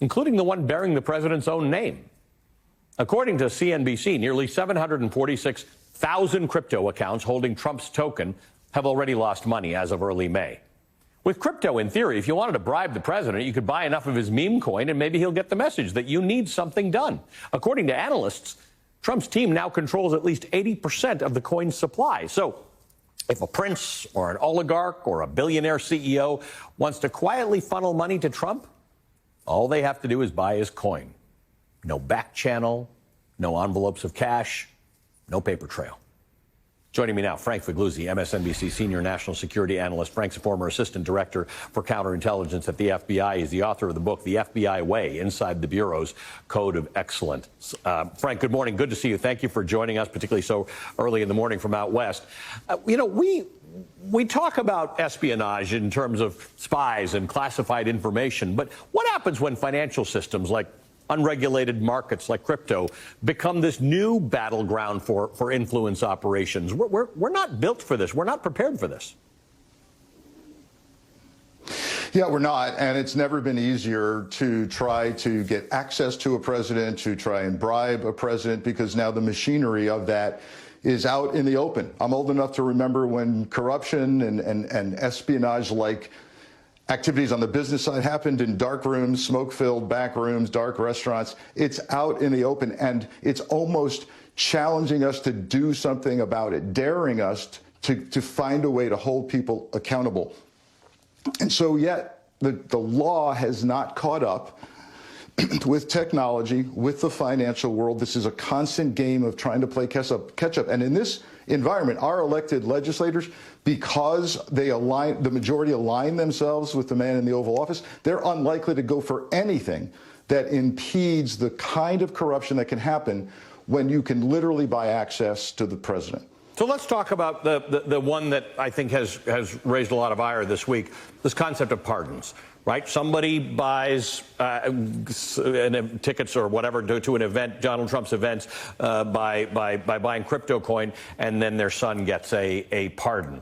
including the one bearing the president's own name. According to CNBC, nearly 746,000 crypto accounts holding Trump's token have already lost money as of early May. With crypto, in theory, if you wanted to bribe the president, you could buy enough of his meme coin and maybe he'll get the message that you need something done. According to analysts, Trump's team now controls at least 80% of the coin's supply. So if a prince or an oligarch or a billionaire CEO wants to quietly funnel money to Trump, all they have to do is buy his coin. No back channel, no envelopes of cash, no paper trail. Joining me now, Frank Figluzzi, MSNBC senior national security analyst. Frank's a former assistant director for counterintelligence at the FBI. He's the author of the book, The FBI Way, Inside the Bureau's Code of Excellence. Frank, good morning. Good to see you. Thank you for joining us, particularly so early in the morning from out west. We talk about espionage in terms of spies and classified information, but what happens when financial systems like unregulated markets like crypto become this new battleground for influence operations? We're not built for this. We're not prepared for this. Yeah, we're not. And it's never been easier to try to get access to a president, to try and bribe a president, because now the machinery of that is out in the open. I'm old enough to remember when corruption and espionage-like activities on the business side happened in dark rooms, smoke-filled back rooms, dark restaurants. It's out in the open, and it's almost challenging us to do something about it, daring us to find a way to hold people accountable. And so yet the law has not caught up with technology, with the financial world. This is a constant game of trying to play catch up. And in this environment, our elected legislators, because the majority align themselves with the man in the Oval Office, they're unlikely to go for anything that impedes the kind of corruption that can happen when you can literally buy access to the president. So let's talk about the one that I think has raised a lot of ire this week, this concept of pardons, right? Somebody buys tickets or whatever to an event, Donald Trump's events, by buying crypto coin, and then their son gets a pardon.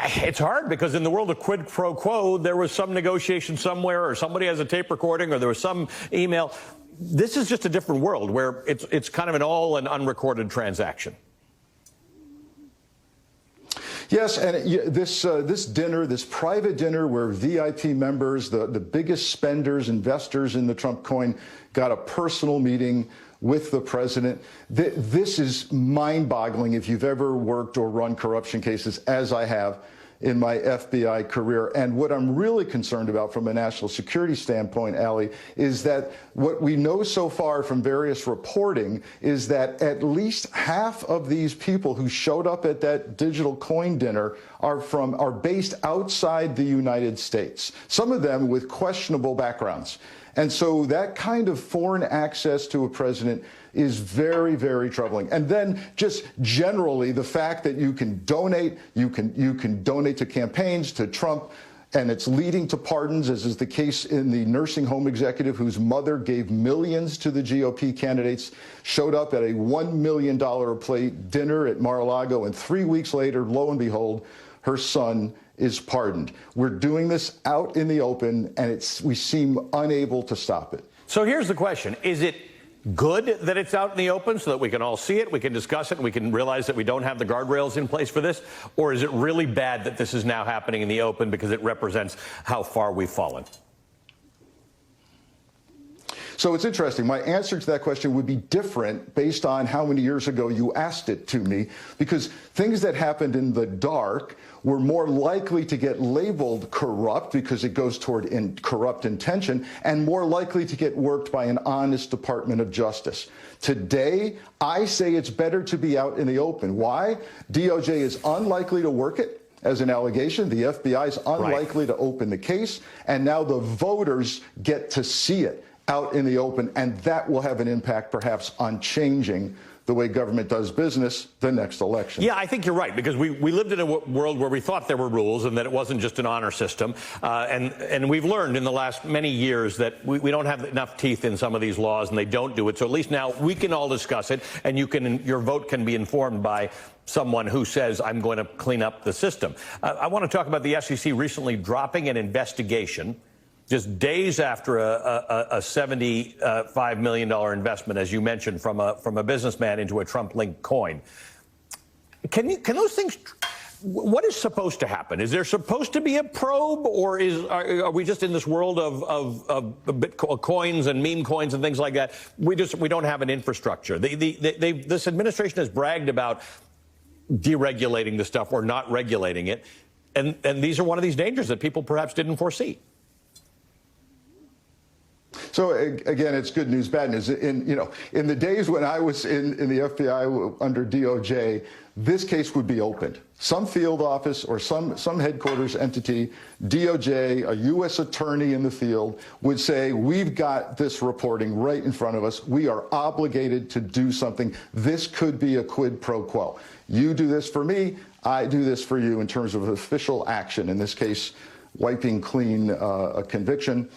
It's hard because in the world of quid pro quo, there was some negotiation somewhere, or somebody has a tape recording, or there was some email. This is just a different world where it's kind of an unrecorded transaction. Yes, and this dinner, this private dinner where VIP members, the biggest spenders, investors in the Trump coin, got a personal meeting with the president. This is mind-boggling if you've ever worked or run corruption cases, as I have in my FBI career. And what I'm really concerned about from a national security standpoint, Ali, is that what we know so far from various reporting is that at least half of these people who showed up at that digital coin dinner are based outside the United States, some of them with questionable backgrounds. And so that kind of foreign access to a president is very, very troubling. And then just generally the fact that you can donate to campaigns, to Trump, and it's leading to pardons, as is the case in the nursing home executive whose mother gave millions to the GOP candidates, showed up at a $1 million a plate dinner at Mar-a-Lago, and 3 weeks later, lo and behold, her son is pardoned. We're doing this out in the open, and we seem unable to stop it. So here's the question. Is it good that it's out in the open so that we can all see it, we can discuss it, and we can realize that we don't have the guardrails in place for this? Or is it really bad that this is now happening in the open because it represents how far we've fallen? So it's interesting. My answer to that question would be different based on how many years ago you asked it to me, because things that happened in the dark were more likely to get labeled corrupt because it goes toward corrupt intention, and more likely to get worked by an honest Department of Justice. Today, I say it's better to be out in the open. Why? DOJ is unlikely to work it as an allegation. The FBI is unlikely to open the case, and now the voters get to see it out in the open, and that will have an impact perhaps on changing the way government does business the next election. Yeah, I think you're right, because we lived in a world where we thought there were rules and that it wasn't just an honor system. And we've learned in the last many years that we don't have enough teeth in some of these laws, and they don't do it. So at least now we can all discuss it, and your vote can be informed by someone who says, I'm going to clean up the system. I want to talk about the SEC recently dropping an investigation just days after a $75 million investment, as you mentioned, from a businessman into a Trump-linked coin. Can those things? What is supposed to happen? Is there supposed to be a probe, or are we just in this world of coins and meme coins and things like that? We don't have an infrastructure. This administration has bragged about deregulating the stuff or not regulating it, and these are one of these dangers that people perhaps didn't foresee. So again, it's good news, bad news. In the days when I was in the FBI under DOJ, this case would be opened. Some field office or some headquarters entity, DOJ, a U.S. attorney in the field would say, we've got this reporting right in front of us. We are obligated to do something. This could be a quid pro quo. You do this for me, I do this for you in terms of official action. In this case, wiping clean a conviction.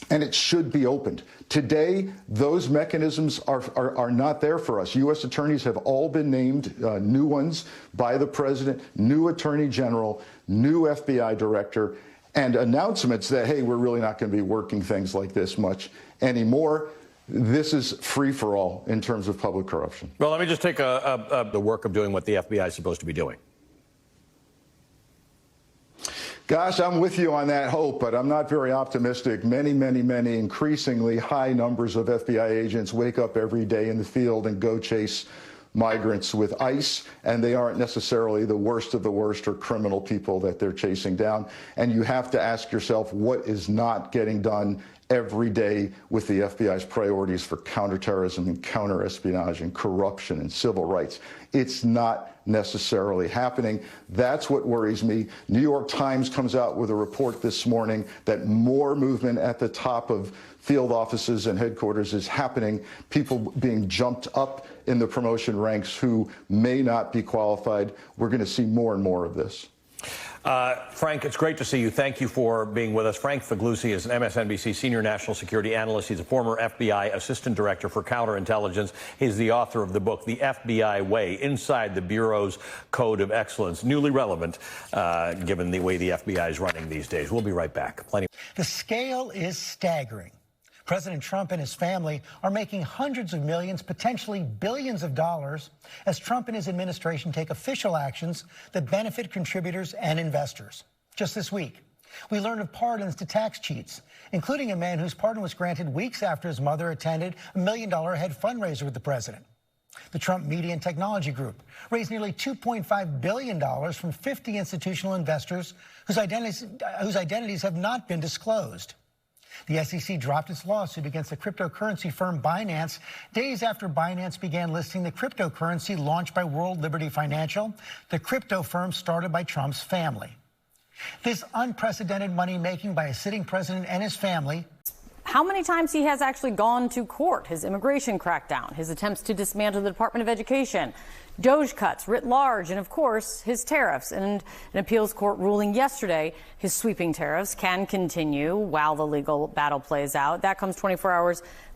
And it should be opened. Today, those mechanisms are not there for us. U.S. attorneys have all been named, new ones by the president, new attorney general, new FBI director, and announcements that, hey, we're really not going to be working things like this much anymore. This is free for all in terms of public corruption. Well, let me just take the work of doing what the FBI is supposed to be doing. Gosh, I'm with you on that hope, but I'm not very optimistic. Many increasingly high numbers of FBI agents wake up every day in the field and go chase migrants with ICE, and they aren't necessarily the worst of the worst or criminal people that they're chasing down. And you have to ask yourself, what is not getting done every day with the FBI's priorities for counterterrorism and counterespionage and corruption and civil rights? It's not necessarily happening. That's what worries me. New York Times comes out with a report this morning that more movement at the top of field offices and headquarters is happening, people being jumped up in the promotion ranks who may not be qualified. We're going to see more and more of this. Frank, it's great to see you. Thank you for being with us. Frank Figliuzzi is an MSNBC senior national security analyst. He's a former FBI assistant director for counterintelligence. He's the author of the book, The FBI Way, Inside the Bureau's Code of Excellence, newly relevant given the way the FBI is running these days. We'll be right back. The scale is staggering. President Trump and his family are making hundreds of millions, potentially billions of dollars, as Trump and his administration take official actions that benefit contributors and investors. Just this week, we learned of pardons to tax cheats, including a man whose pardon was granted weeks after his mother attended a $1 million head fundraiser with the president. The Trump Media and Technology Group raised nearly $2.5 billion from 50 institutional investors whose identities have not been disclosed. The SEC dropped its lawsuit against the cryptocurrency firm Binance days after Binance began listing the cryptocurrency launched by World Liberty Financial, the crypto firm started by Trump's family. This unprecedented money making by a sitting president and his family. How many times he has actually gone to court, his immigration crackdown, his attempts to dismantle the Department of Education, DOJ cuts writ large, and of course, his tariffs. And an appeals court ruling yesterday, his sweeping tariffs can continue while the legal battle plays out. That comes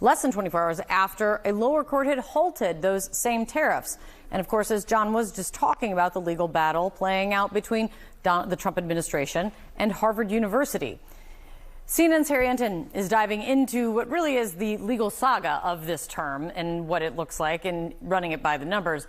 less than 24 hours after a lower court had halted those same tariffs. And of course, as John was just talking about, the legal battle playing out between the Trump administration and Harvard University. CNN's Harry Enten is diving into what really is the legal saga of this term and what it looks like and running it by the numbers.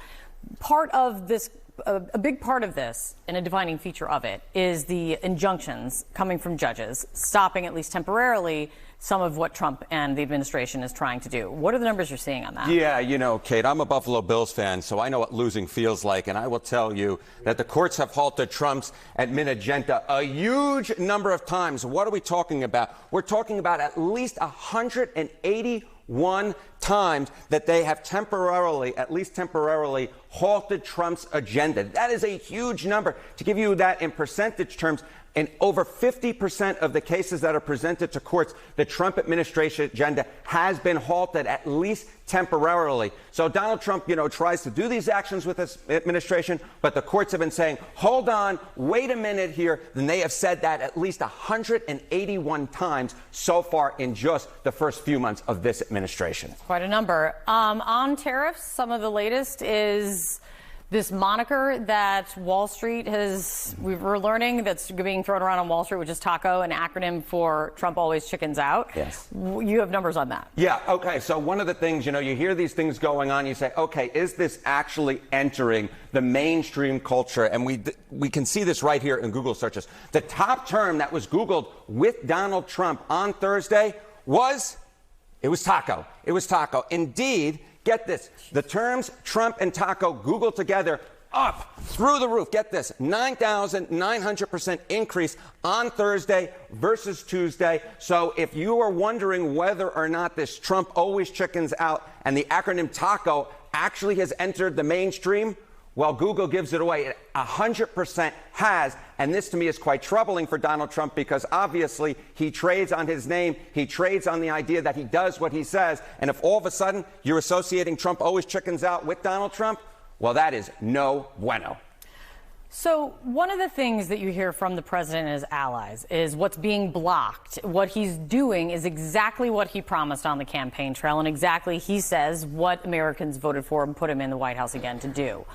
Part of this, a big part of this and a defining feature of it is the injunctions coming from judges, stopping at least temporarily some of what Trump and the administration is trying to do. What are the numbers you're seeing on that? Yeah, you know, Kate, I'm a Buffalo Bills fan, so I know what losing feels like, and I will tell you that the courts have halted Trump's admin agenda a huge number of times. What are we talking about? We're talking about at least 181 times that they have temporarily, at least temporarily, halted Trump's agenda. That is a huge number. To give you that in percentage terms, in over 50% of the cases that are presented to courts, the Trump administration agenda has been halted at least temporarily. So Donald Trump, tries to do these actions with his administration, but the courts have been saying, hold on, wait a minute here. Then they have said that at least 181 times so far in just the first few months of this administration. Quite a number. On tariffs, some of the latest is this moniker that Wall Street we're learning that's being thrown around on Wall Street, which is TACO, an acronym for Trump always chickens out. Yes. You have numbers on that. Yeah, okay. So one of the things, you hear these things going on, you say, okay, is this actually entering the mainstream culture? And we can see this right here in Google searches. The top term that was Googled with Donald Trump on Thursday was TACO. It was TACO. Indeed, get this, the terms Trump and TACO Google together up through the roof. Get this, 9,900% increase on Thursday versus Tuesday. So if you are wondering whether or not this Trump always chickens out and the acronym TACO actually has entered the mainstream, well, Google gives it away. It 100% has. And this to me is quite troubling for Donald Trump because obviously he trades on his name. He trades on the idea that he does what he says. And if all of a sudden you're associating Trump always chickens out with Donald Trump, well, that is no bueno. So one of the things that you hear from the president and his allies is what's being blocked. What he's doing is exactly what he promised on the campaign trail and exactly, he says, what Americans voted for and put him in the White House again to do.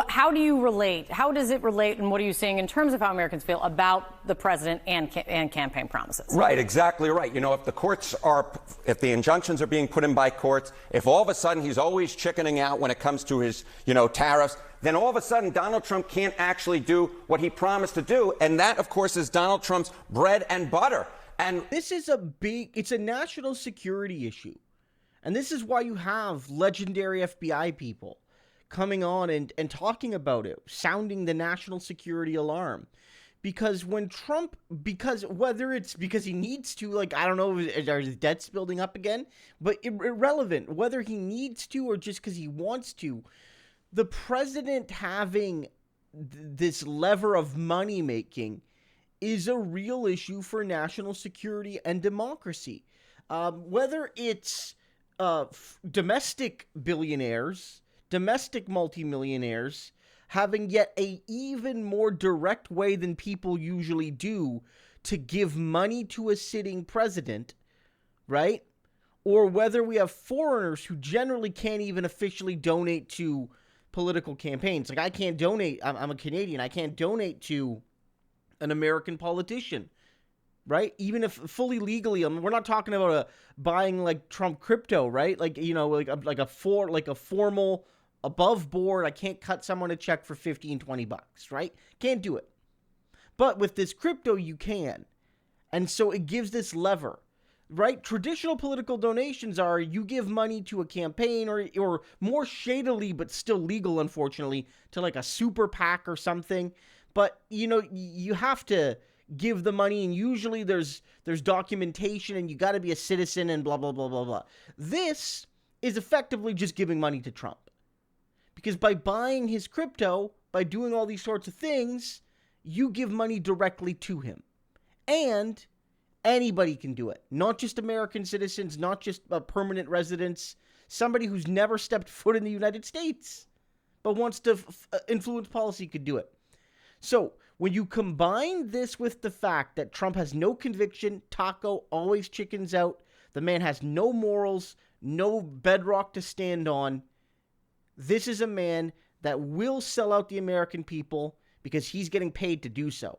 How do you relate? How does it relate, and what are you saying in terms of how Americans feel about the president and campaign promises? Right, exactly right. If the injunctions are being put in by courts, if all of a sudden he's always chickening out when it comes to his, tariffs, then all of a sudden Donald Trump can't actually do what he promised to do. And that, of course, is Donald Trump's bread and butter. And this is it's a national security issue. And this is why you have legendary FBI people coming on and talking about it, sounding the national security alarm. Because when Trump, whether it's because he needs to, I don't know, are his debts building up again? But irrelevant, whether he needs to or just because he wants to, the president having this lever of money making is a real issue for national security and democracy. Whether it's domestic billionaires, domestic multimillionaires, having yet a even more direct way than people usually do to give money to a sitting president, right? Or whether we have foreigners who generally can't even officially donate to political campaigns. I can't donate, I'm a Canadian, I can't donate to an American politician, right? Even if fully legally, we're not talking about buying Trump crypto, right? Like a formal above board, I can't cut someone a check for $15-20, right? Can't do it. But with this crypto, you can. And so it gives this lever, right? Traditional political donations are you give money to a campaign or more shadily, but still legal, unfortunately, to a super PAC or something. But, you have to give the money, and usually there's documentation, and you got to be a citizen and blah, blah, blah, blah, blah. This is effectively just giving money to Trump. Because by buying his crypto, by doing all these sorts of things, you give money directly to him. And anybody can do it. Not just American citizens, not just permanent residents, somebody who's never stepped foot in the United States, but wants to influence policy could do it. So when you combine this with the fact that Trump has no conviction, TACO always chickens out, the man has no morals, no bedrock to stand on, this is a man that will sell out the American people because he's getting paid to do so.